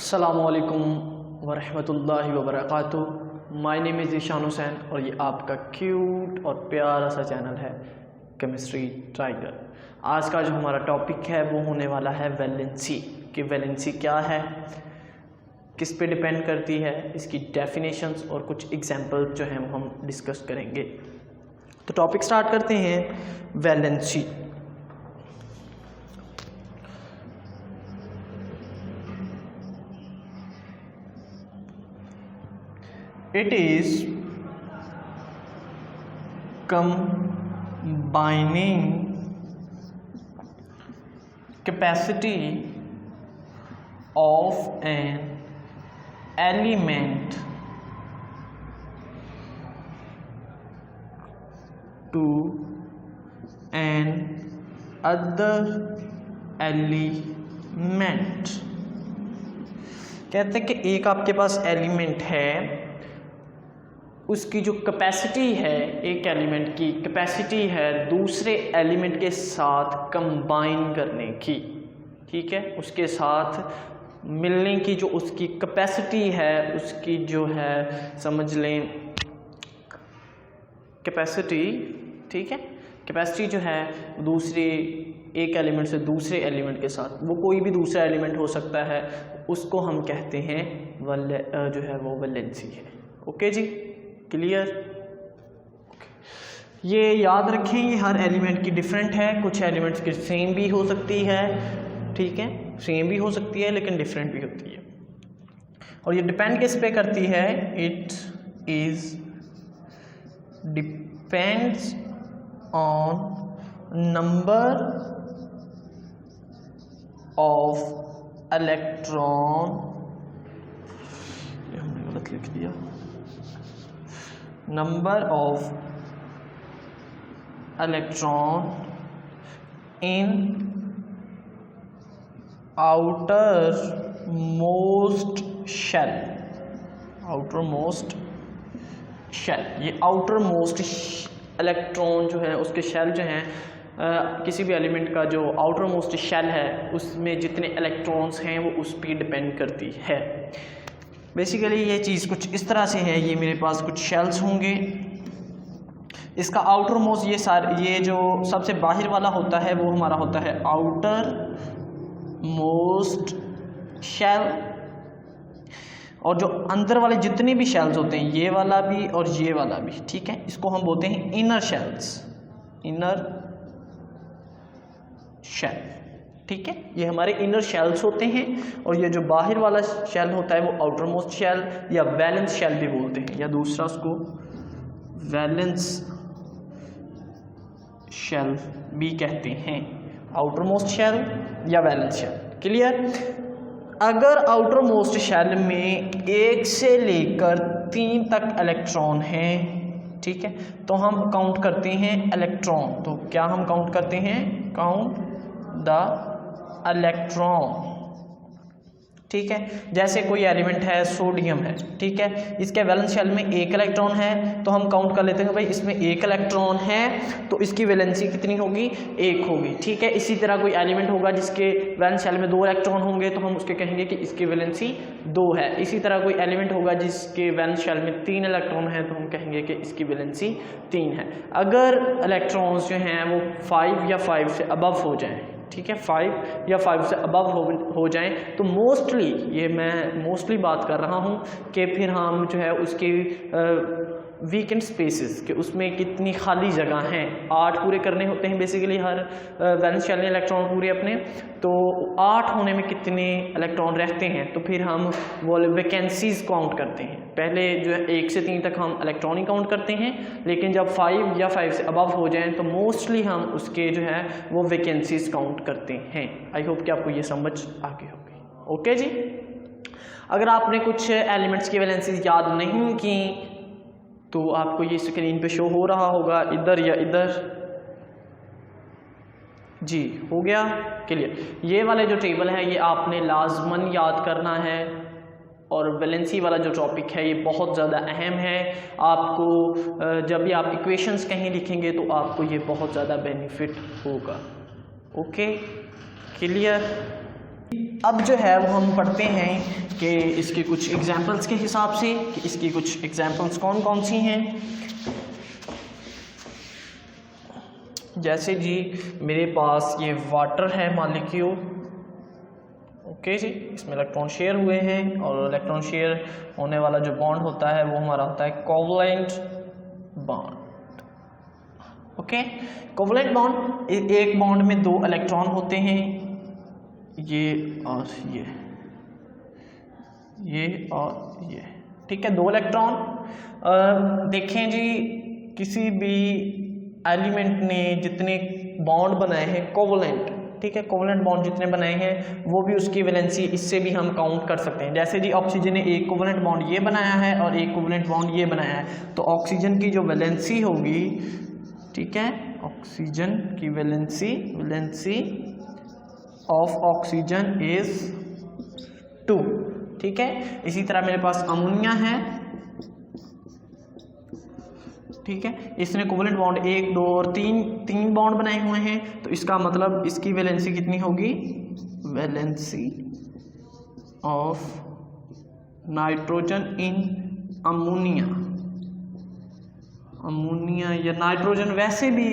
अस्सलामुअलैकुम वरहमतुल्लाहि वबरकातुहू। My name is Ishaan Hussain और ये आपका क्यूट और प्यारा सा चैनल है केमिस्ट्री टाइगर। आज का जो हमारा टॉपिक है वो होने वाला है वैलेंसी। कि वैलेंसी क्या है, किस पे डिपेंड करती है, इसकी डेफिनेशंस और कुछ एग्जांपल जो हैं वो हम डिस्कस करेंगे। तो टॉपिक स्टार्ट करते हैं। Valency it is combining capacity of an element to an other element। कहते हैं कि एक आपके पास एलिमेंट है, उसकी जो कैपेसिटी है, एक एलिमेंट की कैपेसिटी है दूसरे एलिमेंट के साथ कंबाइन करने की, ठीक है, उसके साथ मिलने की जो उसकी कैपेसिटी है, उसकी जो है समझ लें कैपेसिटी, ठीक है, कैपेसिटी जो है दूसरे एक एलिमेंट से दूसरे एलिमेंट के साथ, वो कोई भी दूसरा एलिमेंट हो सकता है, उसको हम कहते हैं जो है वो वैलेंसी है। ओके जी, क्लियर। ये याद रखें, ये हर एलिमेंट की डिफरेंट है, कुछ एलिमेंट्स की सेम भी हो सकती है, ठीक है, सेम भी हो सकती है लेकिन डिफरेंट भी होती है। और ये डिपेंड किस पे करती है, it is depends on number of electron, ये हमने गलत लिख दिया, number of electron in outermost shell। outermost shell, ये outermost इलेक्ट्रॉन जो है उसके शेल जो हैं, किसी भी एलिमेंट का जो outermost शेल है उसमें जितने इलेक्ट्रॉन्स हैं वो उस पर डिपेंड करती है। बेसिकली ये चीज़ कुछ इस तरह से है, ये मेरे पास कुछ शेल्स होंगे, इसका आउटर मोस्ट ये जो सबसे बाहर वाला होता है वो हमारा होता है आउटर मोस्ट शेल, और जो अंदर वाले जितने भी शेल्स होते हैं, ये वाला भी और ये वाला भी, ठीक है, इसको हम बोलते हैं इनर शेल्स, इनर शेल, ठीक है, ये हमारे इनर शेल्स होते हैं। और ये जो बाहर वाला शेल होता है वो आउटर मोस्ट शेल या वैलेंस शेल भी बोलते हैं, या दूसरा उसको वैलेंस शेल भी कहते हैं, आउटर मोस्ट शेल या वैलेंस शेल। क्लियर। अगर आउटर मोस्ट शेल में 1 से लेकर 3 तक इलेक्ट्रॉन हैं, ठीक है, तो हम काउंट करते हैं इलेक्ट्रॉन। तो क्या हम काउंट करते हैं, काउंट द इलेक्ट्रॉन, ठीक है। जैसे कोई एलिमेंट है, सोडियम है, ठीक है, इसके वैलेंस शेल में 1 इलेक्ट्रॉन है, तो हम काउंट कर लेते हैं भाई इसमें 1 इलेक्ट्रॉन है तो इसकी वैलेंसी कितनी होगी, 1 होगी, ठीक है। इसी तरह कोई एलिमेंट होगा जिसके वैलेंस शेल में 2 इलेक्ट्रॉन होंगे तो हम उसके कहेंगे कि इसकी वैलेंसी 2 है। इसी तरह कोई एलिमेंट होगा जिसके वैलेंस शेल में 3 इलेक्ट्रॉन है तो हम कहेंगे कि इसकी वैलेंसी 3 है। अगर इलेक्ट्रॉन्स जो हैं वो 5 या 5 से अबव हो जाएं, ठीक है, 5 या 5 से अबव हो जाएं, तो मोस्टली, ये मैं मोस्टली बात कर रहा हूँ कि फिर हम जो है उसके वीकेंड स्पेसेस कि उसमें कितनी खाली जगह हैं, 8 पूरे करने होते हैं बेसिकली हर वैलेंस शेल में इलेक्ट्रॉन पूरे अपने, तो 8 होने में कितने इलेक्ट्रॉन रहते हैं, तो फिर हम वो वैकेंसीज काउंट करते हैं। पहले जो है 1 से 3 तक हम इलेक्ट्रॉन ही काउंट करते हैं, लेकिन जब 5 या 5 से अबव हो जाएं तो मोस्टली हम उसके जो है वो वैकेंसीज काउंट करते हैं। आई होप कि आपको ये समझ आ गई होगी। ओके जी। अगर आपने कुछ एलिमेंट्स की वैलेंसीज याद नहीं की तो आपको ये स्क्रीन पे शो हो रहा होगा, इधर या इधर, जी हो गया, क्लियर। ये वाले जो टेबल है ये आपने लाजमन याद करना है, और वैलेंसी वाला जो टॉपिक है ये बहुत ज़्यादा अहम है। आपको जब भी आप इक्वेशंस कहीं लिखेंगे तो आपको ये बहुत ज़्यादा बेनिफिट होगा। Okay, clear. अब जो है वो हम पढ़ते हैं कि इसके कुछ एग्जांपल्स के हिसाब से कि इसकी कुछ एग्जांपल्स कौन कौन सी हैं। जैसे जी मेरे पास ये वाटर है मॉलिक्यूल, ओके जी, इसमें इलेक्ट्रॉन शेयर हुए हैं और इलेक्ट्रॉन शेयर होने वाला जो बॉन्ड होता है वो हमारा होता है covalent bond. Okay, covalent bond, एक बॉन्ड में 2 इलेक्ट्रॉन होते हैं, ये और ये और ये, ठीक है, 2 इलेक्ट्रॉन। देखें जी किसी भी एलिमेंट ने जितने बॉन्ड बनाए हैं कोवलेंट, ठीक है, कोवलेंट बॉन्ड जितने बनाए हैं वो भी उसकी वैलेंसी इससे भी हम काउंट कर सकते हैं। जैसे जी ऑक्सीजन ने एक कोवलेंट बॉन्ड ये बनाया है और एक कोवलेंट बॉन्ड ये बनाया है, तो ऑक्सीजन की जो वैलेंसी होगी, ठीक है, ऑक्सीजन की वैलेंसी ऑफ ऑक्सीजन इज 2, ठीक है। इसी तरह मेरे पास अमोनिया है, ठीक है, इसने कोवलेंट बॉन्ड 1, 2 और 3 बॉन्ड बनाए हुए हैं, तो इसका मतलब इसकी वैलेंसी कितनी होगी, valency of nitrogen in ammonia या नाइट्रोजन वैसे भी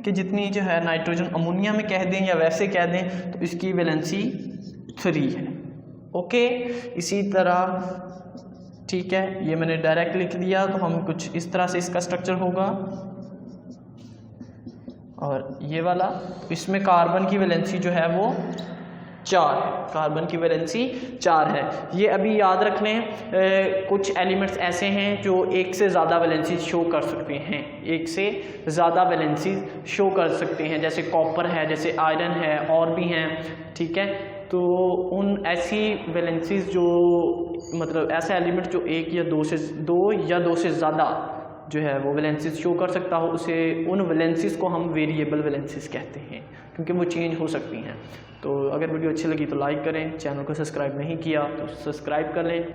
कि जितनी जो है नाइट्रोजन अमोनिया में कह दें या वैसे कह दें, तो इसकी वैलेंसी 3 है। ओके, इसी तरह, ठीक है, ये मैंने डायरेक्ट लिख दिया, तो हम कुछ इस तरह से इसका स्ट्रक्चर होगा। और ये वाला, इसमें कार्बन की वैलेंसी जो है वो 4 है, कार्बन की वैलेंसी 4 है। ये अभी याद रखने, कुछ एलिमेंट्स ऐसे हैं जो एक से ज़्यादा वैलेंसी शो कर सकते हैं, एक से ज़्यादा वैलेंसी शो कर सकते हैं, जैसे कॉपर है, जैसे आयरन है, और भी हैं, ठीक है। तो उन ऐसी वैलेंसीज जो मतलब ऐसा एलिमेंट जो 1 या 2 से ज़्यादा जो है वो वैलेंसीज शो कर सकता हो, उसे उन वैलेंसीज को हम वेरिएबल वैलेंसीज कहते हैं, क्योंकि वो चेंज हो सकती हैं। तो अगर वीडियो अच्छी लगी तो लाइक करें, चैनल को सब्सक्राइब नहीं किया तो सब्सक्राइब कर लें।